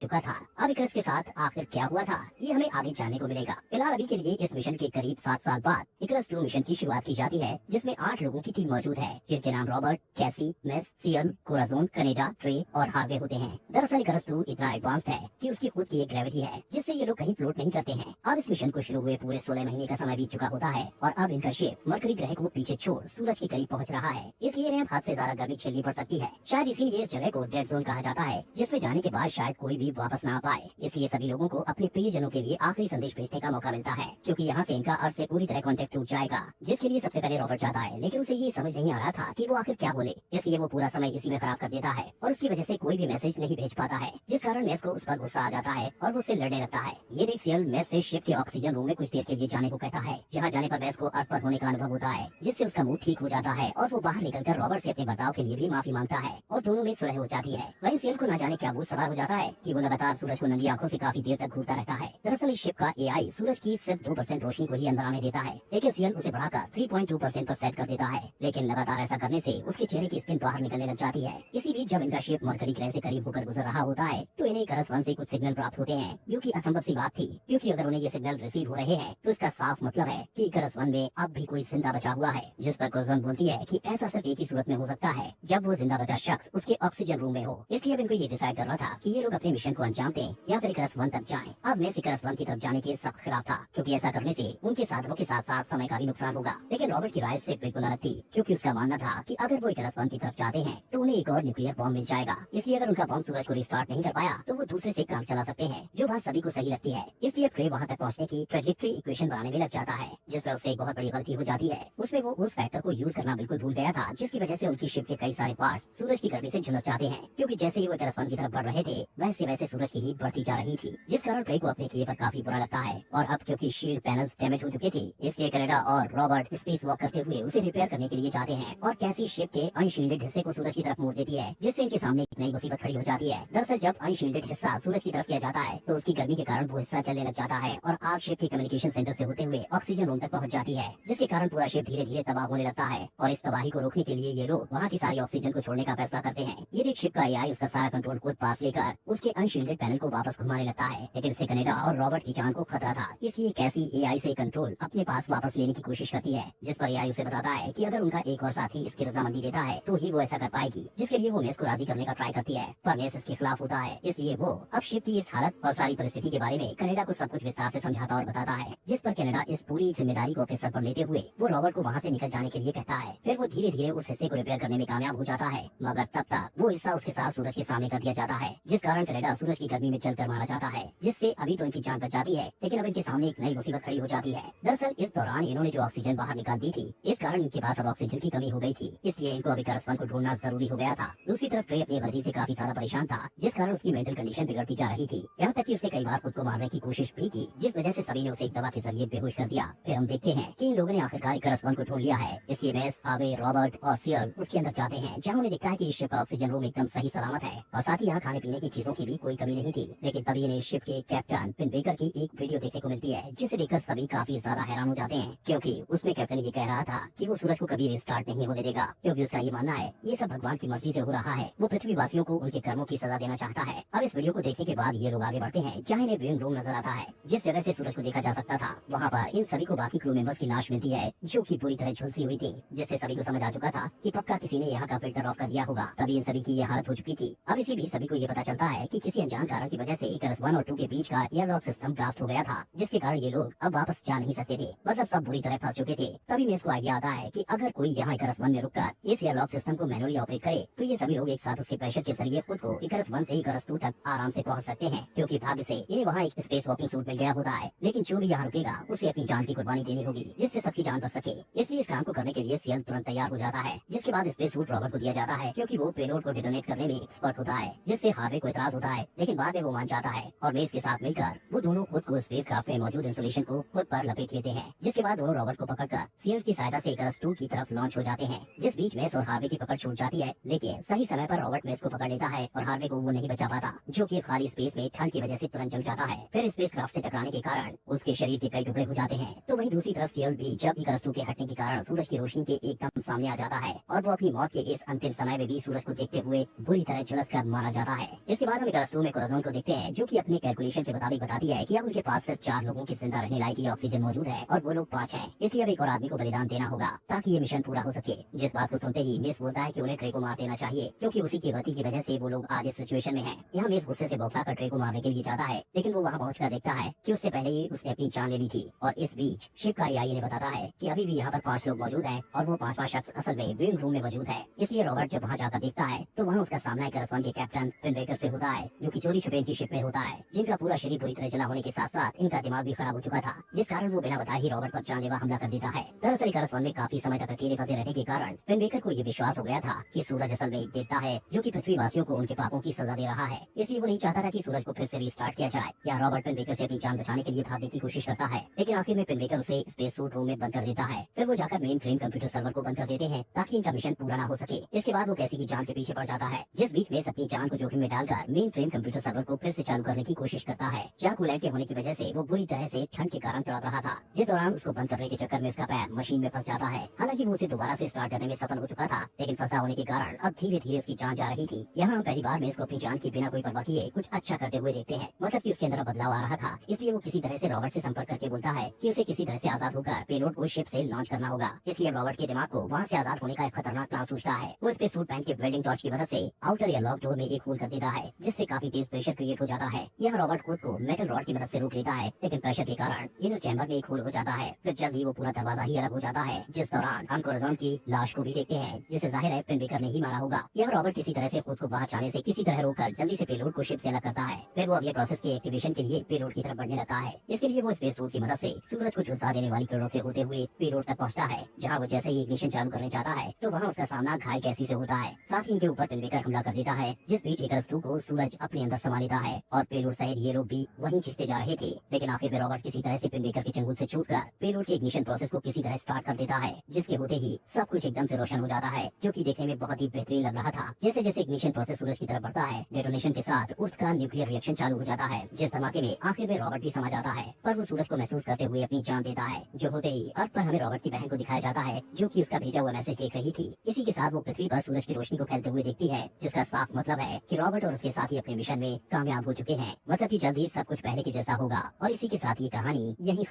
चुका था। अब इकरस के साथ आखिर क्या हुआ था, ये हमें आगे जानने को मिलेगा। फिलहाल अभी के लिए इस मिशन के करीब 7 साल बाद इकरस 2 मिशन की शुरुआत की जाती है, जिसमें 8 लोगों की टीम मौजूद है, जिनके नाम रॉबर्ट, कैसी, मेस, सियल, कोराजोन, कनेडा, ट्रे और हार्वे होते हैं। दरअसल इकरस 2 इतना एडवांस्ड है कि उसकी खुद की एक ग्रेविटी है, जिससे ये लोग कहीं फ्लोट नहीं करते हैं। अब इस मिशन को शुरू हुए पूरे 16 महीने का समय बीत चुका होता है और अब इनका शिप मरकरी ग्रह को पीछे छोड़ सूरज के करीब पहुंच रहा है। इसलिए इन्हें हद से ज्यादा गर्मी झेलनी पड़ सकती है। शायद इसीलिए इस जगह को डेड जोन कहा जाता है, जिसमें जाने के बाद शायद कोई भी वापस ना आ पाए। इसलिए सभी लोगों को अपने प्रियजनों के लिए आखिरी संदेश भेजने का मौका मिलता है, क्योंकि यहाँ से इनका अर्थ से पूरी तरह कांटेक्ट टूट जाएगा। जिसके लिए सबसे पहले रॉबर्ट जाता है, लेकिन उसे ये समझ नहीं आ रहा था कि वो आखिर क्या बोले, इसलिए वो पूरा समय इसी में खराब कर देता है और उसकी वजह से कोई भी मैसेज नहीं भेज पाता है, जिस कारण मेस को उस पर गुस्सा आ जाता है और वो उससे लड़ने लगता है। ये देख सियल मेस से शिप के ऑक्सीजन रूम में कुछ देर के लिए जाने को कहता है, जहाँ जाने पर मेस को अर्थ पर होने का अनुभव होता है, जिससे उसका मूड ठीक हो जाता है और वो बाहर निकलकर रॉबर्ट से अपने बर्ताव के लिए भी माफी मांगता है और दोनों में सुलह हो जाती है। वहीं सियल को न जाने क्या भूत सवार हो जाता है कि वो लगातार सूरज को नंगी आंखों से काफी देर तक घूरता रहता है। दरअसल इस शिप का एआई सूरज की सिर्फ 2% रोशनी को ही अंदर आने देता है, लेकिन सियल उसे बढ़ाकर 3.2% पर सेट कर देता है। लेकिन लगातार ऐसा करने से उसके चेहरे की स्किन बाहर निकलने लग जाती है। इसी बीच जब इनका शिप मरकरी ग्रह से करीब होकर गुजर रहा होता है, तो इन्हें इकरस 1 से कुछ सिग्नल प्राप्त होते हैं, जो कि असंभव सी बात थी, क्योंकि अगर उन्हें ये सिग्नल रिसीव हो रहे हैं तो इसका साफ मतलब है कि इकरस 1 में अब भी कोई जिंदा बचा हुआ है। जिस पर कोराजोन बोलती है कि ऐसा सिर्फ एक ही सूरत में हो सकता है, जब वो जिंदा बचा शख्स उसके ऑक्सीजन रूम में हो। इसलिए अब इनको ये डिसाइड करना था कि ये लोग अपने मिशन को अंजाम दें या फिर इकरस 1 तक जाएं। अब मैं इकरस 1 की तरफ जाने के सख्त खिलाफ था, क्योंकि ऐसा करने से उनके साधनों के साथ साथ समय का भी नुकसान होगा। लेकिन रॉबर्ट की राय से बिल्कुल अलग थी, क्योंकि उसका मानना था कि अगर वो इकरस 1 की तरफ जाते हैं तो उन्हें एक और न्यूक्लियर बॉम्ब मिल जाएगा। इसलिए अगर उनका बॉम्ब सूरज को रिस्टार्ट नहीं कर पाया तो वो दूसरे से काम चला सकते हैं, जो बात सभी को सही लगती है। इसलिए ट्रे वहाँ तक पहुँचने की ट्रेजेक्ट्री इक्वेशन बनाने में लग जाता है, जिस पर उसे एक बहुत बड़ी गलती हो जाती है। उसमें वो उस फैक्टर को यूज करना बिल्कुल भूल गया था, जिसकी वजह से उनकी शिप के कई सारे पार्ट्स सूरज की गर्मी से झुलस जाते हैं, क्योंकि जैसे ही वो इकरस 1 की तरफ बढ़ रहे थे वैसे वैसे सूरज की हीट बढ़ती जा रही थी, जिस कारण ट्रे को अपने किए पर काफी बुरा लगता है। और अब क्योंकि शील्ड पैनल्स डैमेज हो चुके थे, इसलिए कनाडा और रॉबर्ट स्पेस वॉक करते हुए उसे रिपेयर करने के लिए जाते हैं और कैसी शिप के अनशील्डेड हिस्से को सूरज की तरफ मोड़ देती है, जिससे इनके सामने एक नई मुसीबत खड़ी हो जाती है। दरअसल जब अनशील्डेड हिस्सा सूरज की तरफ किया जाता है तो उसकी गर्मी के कारण वो हिस्सा चलने लग जाता है और आग शिप के कम्युनिकेशन सेंटर से होते हुए ऑक्सीजन रूम तक पहुंच जाती है, जिसके कारण पूरा शिप धीरे धीरे तबाह होने लगता है। और इस तबाही को रोकने के लिए ये लोग वहाँ की सारी ऑक्सीजन को छोड़ने का फैसला करते हैं। ये देख शिप का एआई उसका सारा कंट्रोल खुद पास लेकर उसके अनशील्डेड पैनल को वापस घुमाने लगता है, लेकिन इससे कनाडा और रॉबर्ट की जान को खतरा था, इसलिए कैसी एआई से कंट्रोल अपने पास वापस लेने की कोशिश करती है, जिस पर एआई उसे बताता है कि अगर उनका एक और साथी इसकी रजामंदी देता है तो ही वो ऐसा कर पाएगी, जिसके लिए वो मेस को राजी करने का ट्राई करती है, पर मेस इसके खिलाफ होता है। इसलिए वो अब शिप की इस हालत और सारी परिस्थिति के बारे में कनाडा को सब कुछ विस्तार से समझाता और बताता है, जिस पर कनाडा इस पूरी जिम्मेदारी को अपने सर पर लेते हुए वो रॉबर्ट को वहाँ से निकल जाने के लिए कहता है। फिर वो धीरे धीरे उस हिस्से को रिपेयर करने में कामयाब हो जाता है, मगर तब तक वो हिस्सा उसके साथ सूरज के सामने कर दिया जाता है, जिस कारण कनाडा सूरज की गर्मी में जलकर मारा जाता है, जिससे अभी तो इनकी जान बच जाती है, लेकिन अब इनके सामने एक नई मुसीबत खड़ी हो जाती है। दरअसल इस दौरान इन्होंने जो ऑक्सीजन बाहर निकाल दी थी, इस कारण इनके पास अब ऑक्सीजन की कमी हो गई थी, इसलिए इनको अभी इकरस 1 को ढूंढना जरूरी हो गया था। दूसरी तरफ ट्रे अपनी गलती से काफी ज्यादा परेशान था, जिस कारण उसकी मेंटल कंडीशन बिगड़ती जा रही थी, यहाँ तक कि उसने कई बार खुद को मारने की कोशिश भी की, जिस वजह से सभी ने उसे एक दवा के जरिए बेहोश कर दिया। फिर हम देखते हैं कि इन लोगों ने आखिरकार इकरस 1 को ढूंढ लिया है। इसलिए मेस, हार्वे, रॉबर्ट और सियल उसके अंदर जाते हैं, जहाँ उन्हें दिखता है कि इस शिप का ऑक्सीजन रूम एकदम सही सलामत है और साथ ही यहाँ खाने पीने की चीजों की भी कोई कमी नहीं थी। लेकिन तभी इन्हें शिप के कैप्टन फिन बेकर की एक वीडियो देखने को मिलती है, जिसे देखकर सभी काफी ज्यादा हैरान हो जाते हैं, क्योंकि उसमें कैप्टन ये कह रहा था कि वो सूरज को कभी रिस्टार्ट नहीं होने देगा, क्योंकि उसका ये मानना है ये सब भगवान की मर्जी से हो रहा है, वो पृथ्वी वासियों को उनके कर्मों की सजा देना चाहता है। अब इस वीडियो को देखने के बाद ये लोग आगे बढ़ते हैं, जहाँ इन्हें व्यूइंग रूम नजर आता है, जिस जगह से सूरज को देखा जा सकता था। वहाँ पर इन सभी को बाकी क्रू मेंबर्स की लाश मिलती है, जो कि पूरी तरह झुलसी हुई थी, जिससे सभी को समझ आ चुका था कि पक्का किसी ने यहाँ का फिल्टर ऑफ कर दिया होगा, तभी इन सभी की ये हालत हो चुकी थी। अब इसी बीच सभी को ये पता चलता है कि किसी अनजान कारण की वजह से इकरस 1 और 2 के बीच का एयरलॉक सिस्टम ब्लास्ट हो गया था, जिसके कारण ये लोग अब वापस जा नहीं सकते थे, मतलब सब बुरी तरह फंस चुके थे। तभी मेस को आइडिया आता है कि अगर कोई यहाँ इकरस 1 में रुककर इस एयरलॉक सिस्टम को मैनुअली ऑपरेट करे तो ये सभी लोग एक साथ उसके प्रेशर के जरिए खुद को इकरस 1 से इकरस 2 तक आराम से पहुँच सकते हैं, क्योंकि भाग्य से इन्हें वहाँ एक स्पेस वॉकिंग सूट मिल गया होता है। लेकिन जो भी यहाँ रुकेगा उसे अपनी जान की कुर्बानी देनी होगी, जिससे सबकी जान बच सके। इसलिए इस काम को करने के लिए सियल तुरंत तैयार हो जाता है, जिसके बाद स्पेस सूट रॉबर्ट को दिया जाता है, क्योंकि वो पेलोड को डिटोनेट करने में एक्सपर्ट होता है, जिससे हार्वे को इतराज होता है, लेकिन बाद में वो मान जाता है और मेस के साथ मिलकर वो दोनों खुद को स्पेसक्राफ्ट में मौजूद इंसुलेशन को खुद पर लपेट लेते हैं, जिसके बाद दोनों रॉबर्ट को पकड़कर सियल की सहायता से इकरस 2 की तरफ लॉन्च हो जाते हैं, जिस बीच मेस और हार्वे की पकड़ छूट जाती है। लेकिन सही समय पर रॉबर्ट मेस को पकड़ लेता है और हार्वे को वो नहीं बचा पाता, जो कि खाली स्पेस में ठंड की वजह से तुरंत जम जाता है। फिर स्पेसक्राफ्ट से टकराने के कारण उसके शरीर के कई टुकड़े हो जाते हैं। तो वहीं दूसरी तरफ सियल भी जब इकरस 2 के हटने के कारण सूरज की रोशनी के एकदम सामने आ जाता है और वो अपनी मौत के इस अंतिम समय में भी सूरज को देखते हुए बुरी तरह झुलस कर मारा जाता है। इसके बाद हम इकरस क्लासरूम में कोराज़ोन को देखते हैं, जो कि अपने कैलकुलेशन के मुताबिक बताती है कि अब उनके पास सिर्फ 4 लोगों की जिंदा रहने लायक ही ऑक्सीजन मौजूद है और वो लोग 5 हैं। इसलिए अब एक और आदमी को बलिदान देना होगा ताकि ये मिशन पूरा हो सके। जिस बात को सुनते ही मेस बोलता है कि उन्हें ट्रे को मार देना चाहिए, क्योंकि उसी की गलती की वजह से वो लोग आज इस सिचुएशन में हैं। यहाँ मेस गुस्से से बौखला कर ट्रे को मारने के लिए जाता है, लेकिन वो वहाँ पहुंचकर देखता है कि उससे पहले ही उसने अपनी जान ले ली थी। और इस बीच शिप का एआई ने बताता है कि अभी भी यहाँ पर 5 लोग मौजूद हैं और वो 5वां शख्स असल में विंग रूम में मौजूद है। इसलिए रॉबर्ट जब वहाँ जाकर देखता है तो वहाँ उसका सामना एक करस्वन के कैप्टन फिन बेकर से होता है, जो कि चोरी छुपे की शिप में होता है, जिनका पूरा शरीर बुरी तरह जला होने के साथ साथ इनका दिमाग भी खराब हो चुका था, जिस कारण वो बिना बताए ही रॉबर्ट पर जानलेवा हमला कर देता है। दरअसल करस्वन में काफी समय तक अकेले फंसे रहने के कारण फिन बेकर को ये विश्वास हो गया था कि सूरज असल में एक देवता है, जो कि पृथ्वीवासियों को उनके पापों की सजा दे रहा है। इसलिए वो नहीं चाहता था कि सूरज को फिर से रिस्टार्ट किया जाए। या रॉबर्ट फिन बेकर से अपनी जान बचाने के लिए भागने की कोशिश करता है, लेकिन आखिर में फिन बेकर उसे स्पेस सूट रूम में बंद कर देता है। फिर वो जाकर मेन फ्रेम कंप्यूटर सर्वर को बंद कर देते हैं ताकि इनका मिशन पूरा ना हो सके। इसके बाद वो कैसी की जान के पीछे पड़ जाता है, जिस बीच में अपनी जान को जोखिम में डालकर मेन फ्रेम कंप्यूटर सर्वर को फिर से चालू करने की कोशिश करता है। जहाँ कूलेंट के होने की वजह से वो बुरी तरह से ठंड के कारण तड़प रहा था, जिस दौरान उसको बंद करने के चक्कर में उसका पैर मशीन में फंस जाता है। हालांकि वो उसे दोबारा से स्टार्ट करने में सफल हो चुका था, लेकिन फंसा होने के कारण अब धीरे धीरे उसकी जान जा रही थी। यहाँ हम पहली बार में इसको अपनी जान की बिना कोई परवाह किए कुछ अच्छा करते हुए देखते हैं, मतलब कि उसके अंदर बदलाव आ रहा था। इसलिए वो किसी तरह से रॉबर्ट से संपर्क करके बोलता है कि उसे किसी तरह से आजाद होकर पेलोड को शिप से लॉन्च करना होगा। इसलिए रॉबर्ट के दिमाग को वहाँ से आजाद होने का एक खतरनाक प्लान सोचता है। वो स्पेस सूट पहन के वेल्डिंग टॉर्च की मदद से आउटर या लॉक डोर में एक होल कर देता है, जिससे काफी तेज प्रेशर क्रिएट हो जाता है। यह रॉबर्ट खुद को मेटल रॉड की मदद से रोक लेता है, लेकिन प्रेशर के कारण इनर चैम्बर में एक होल हो जाता है। फिर जल्द ही वो पूरा दरवाजा ही अलग हो जाता है, जिस दौरान हम कोराज़ोन की लाश को भी देखते हैं, जिसे जाहिर है फिन बेकर ने ही मारा होगा। यह रॉबर्ट किसी तरह से खुद को बाहर जाने से किसी तरह रोककर जल्दी से पेलोड को शिप से अलग करता है। फिर वो अगले प्रोसेस के एक्टिवेशन के लिए पेलोड की तरफ बढ़ने लगता है। इसके लिए वो स्पेस सूट की मदद से सूरज को झुलसा देने वाली किरणों से होते हुए पेलोड तक पहुंचता है, जहां वो जैसे ही इग्निशन चालू करने जाता है तो वहां उसका सामना घायल कैसी से होता है। साथ ही इनके ऊपर फिन बेकर हमला कर देता है, जिस बीच इकरस 2 को सूरज अपने अंदर समा लेता है और पेलोड सहित ये लोग भी वहीं खिंचते जा रहे थे। लेकिन आखिर में रॉबर्ट किसी तरह से फिन बेकर के चंगुल से छूटकर पेलोड के इग्निशन प्रोसेस को किसी तरह स्टार्ट कर देता है, जिसके होते ही सब कुछ एकदम से रोशन हो जाता है, जो कि देखने में बहुत ही बेहतरीन लग रहा था। जैसे जैसे इग्निशन प्रोसेस सूरज की तरफ बढ़ता है, डेटोनेशन के साथ उर्थ का न्यूक्लियर रिएक्शन चालू हो जाता है, जिस धमाके में आखिर में रॉबर्ट भी समा जाता है। पर वो सूरज को महसूस करते हुए अपनी जान देता है, जो होते ही अर्थ पर हमें रॉबर्ट की बहन को दिखाया जाता है, जो कि उसका भेजा हुआ मैसेज देख रही थी। इसी के साथ वो पृथ्वी पर सूरज की रोशनी को फैलते हुए देखती है, जिसका साफ मतलब है कि रॉबर्ट और उसके साथी अपने मिशन में कामयाब हो चुके हैं। मतलब कि जल्द ही सब कुछ पहले के जैसा होगा। और इसी के साथ ये कहानी यही